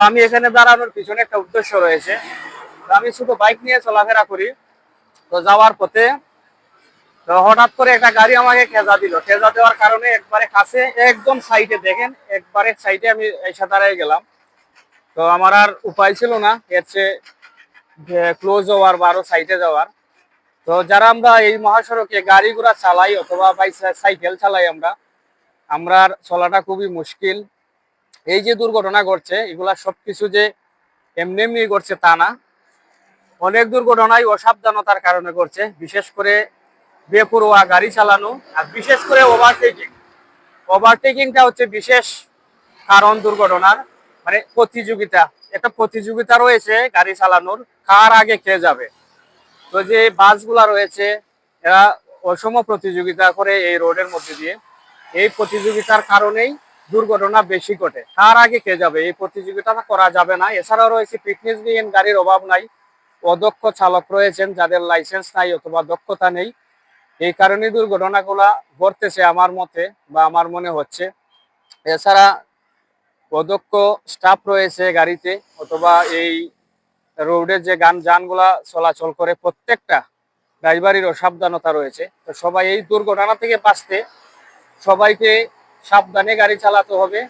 আমি এখানে দাঁড়ানোর পিছনে একটা উদ্দেশ্য রয়েছে। আমি শুধু বাইক নিয়ে চলাফেরা করি। তো যাওয়ার পথে তো হঠাৎ করে একটা গাড়ি আমাকে খেজা দিল। খেজা দেওয়ার কারণে একবারে কাছে একদম সাইডে দেখেন, একবারে সাইডে আমি এসে দাঁড়িয়ে গেলাম। তো আমার আর উপায় ছিল না এর চেয়ে ক্লোজ হওয়ার বা আরো সাইডে যাওয়ার। তো যারা আমরা এই মহাসড়কে গাড়ি ঘোড়া চালাই অথবা সাইকেল চালাই, আমরা চলাটা খুবই মুশকিল। এই যে দুর্ঘটনা ঘটছে এগুলা সবকিছু যে এমনি এমনি ঘটছে তা না। অনেক দুর্ঘটনাই অসাবধানতার কারণে ঘটছে, বিশেষ করে বেপরোয়া গাড়ি চালানো আর বিশেষ করে ওভারটেকিং। ওভারটেকিংটা হচ্ছে বিশেষ কারণ দুর্ঘটনার, মানে প্রতিযোগিতা। একটা প্রতিযোগিতা রয়েছে গাড়ি চালানোর, কার আগে কে যাবে। তো যে বাসগুলা রয়েছে এরা অসম প্রতিযোগিতা করে এই রোডের মধ্যে দিয়ে। এই প্রতিযোগিতার কারণেই দুর্ঘটনা বেশি ঘটে, কার আগে কে যাবে এই প্রতিযোগিতাটা করা যাবে না। এছাড়াও রয়েছে ফিটনেসবিহীন গাড়ির অভাব নাই, অদক্ষ চালক রয়েছেন যাদের লাইসেন্স নাই অথবা দক্ষতা নেই। এই কারণে দুর্ঘটনাগুলা ঘটতেছে আমার মতে বা আমার মনে হচ্ছে। এছাড়া অদক্ষ স্টাফ রয়েছে গাড়িতে অথবা এই রোডে যে যানগুলা চলাচল করে প্রত্যেকটা ড্রাইভারের অসাবধানতা রয়েছে। তো সবাই এই দুর্ঘটনা থেকে বাঁচতে সবাইকে সাবধানে গাড়ি চালাতে হবে।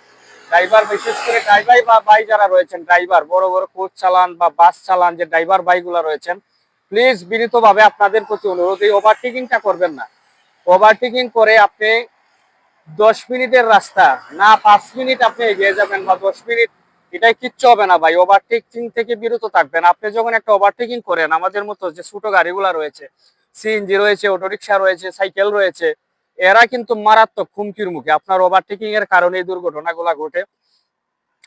ড্রাইভার, বিশেষ করে ড্রাইভার বা ভাই যারা রয়েছেন, ড্রাইভার বড় বড় কোচ চালান বা বাস চালান, যে ড্রাইভার ভাইগুলা রয়েছেন, প্লিজ বিনীতভাবে আপনাদের প্রতি অনুরোধ, এই ওভারটেকিংটা করবেন না। ওভারটেকিং করে আপনি 10 মিনিটের রাস্তা না 5 মিনিট আপনি এগিয়ে যাবেন বা 10 মিনিট, এটাই কিচ্ছু হবে না ভাই। ওভারটেকিং থেকে বিরত থাকবেন। আপনি যখন একটা ওভারটেকিং করেন, আমাদের মতো যে ছোট গাড়িগুলা রয়েছে, সিএনজি রয়েছে, অটোরিকশা রয়েছে, সাইকেল রয়েছে, এরা কিন্তু মারাত্মক হুমকির মুখে। আপনার ওভারটেকিং এর কারণে এই দুর্ঘটনাগুলা ঘটে।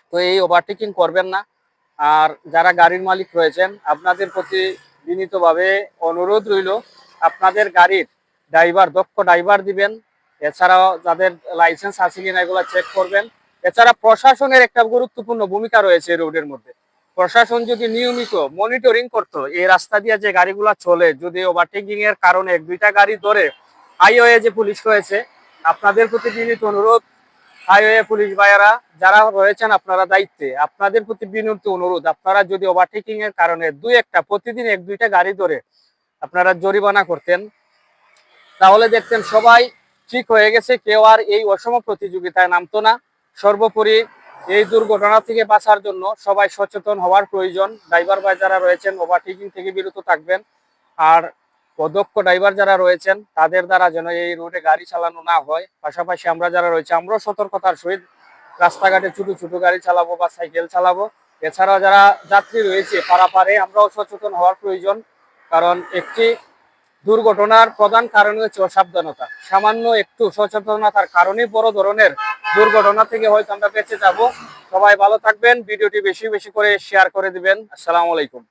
তো এই ওভারটেকিং করবেন না। আর যারা গাড়ির মালিক রয়েছেন আপনাদের প্রতি বিনীতভাবে অনুরোধ রইল, আপনাদের গাড়ির ড্রাইভার দক্ষ ড্রাইভার দিবেন। এছাড়াও যাদের লাইসেন্স আছে কিনা এগুলো চেক করবেন। এছাড়া প্রশাসনের একটা গুরুত্বপূর্ণ ভূমিকা রয়েছে এই রোডের মধ্যে। প্রশাসন যদি নিয়মিত মনিটরিং করতো এই রাস্তা দিয়ে যে গাড়িগুলো চলে, যদি ওভারটেকিং এর কারণে 1-2টা গাড়ি ধরে, হাইওয়ে যে পুলিশ রয়েছে আপনাদের প্রতি বিনীত অনুরোধ, হাইওয়ে পুলিশ ভাইয়ারা যারা রয়েছেন আপনারা দায়িত্বে, আপনাদের প্রতি বিনীত অনুরোধ, আপনারা যদি ওভারটেকিং এর কারণে প্রতিদিন 1-2টা গাড়ি ধরে আপনারা জরিমানা করতেন, তাহলে দেখতেন সবাই ঠিক হয়ে গেছে, কেউ আর এই অসম প্রতিযোগিতায় নামতো না। সর্বোপরি এই দুর্ঘটনা থেকে বাঁচার জন্য সবাই সচেতন হওয়ার প্রয়োজন। ড্রাইভার ভাই যারা রয়েছেন ওভারটেকিং থেকে বিরত থাকবেন। আর অদক্ষ ড্রাইভার যারা রয়েছেন তাদের দ্বারা যেন এই রোডে গাড়ি চালানো না হয়। পাশাপাশি আমরা যারা রয়েছে আমরাও সতর্কতার সহিত রাস্তাঘাটে ছোট ছোট গাড়ি চালাবো বা সাইকেল চালাবো। এছাড়াও যারা যাত্রী রয়েছে পারাপারে আমরাও সচেতন হওয়ার প্রয়োজন। কারণ একটি দুর্ঘটনার প্রধান কারণ হচ্ছে অসাবধানতা। সামান্য একটু সচেতনতার কারণে বড় ধরনের দুর্ঘটনা থেকে হয়তো আমরা বেঁচে যাব। সবাই ভালো থাকবেন, ভিডিওটি বেশি বেশি করে শেয়ার করে দিবেন। আসসালামু আলাইকুম।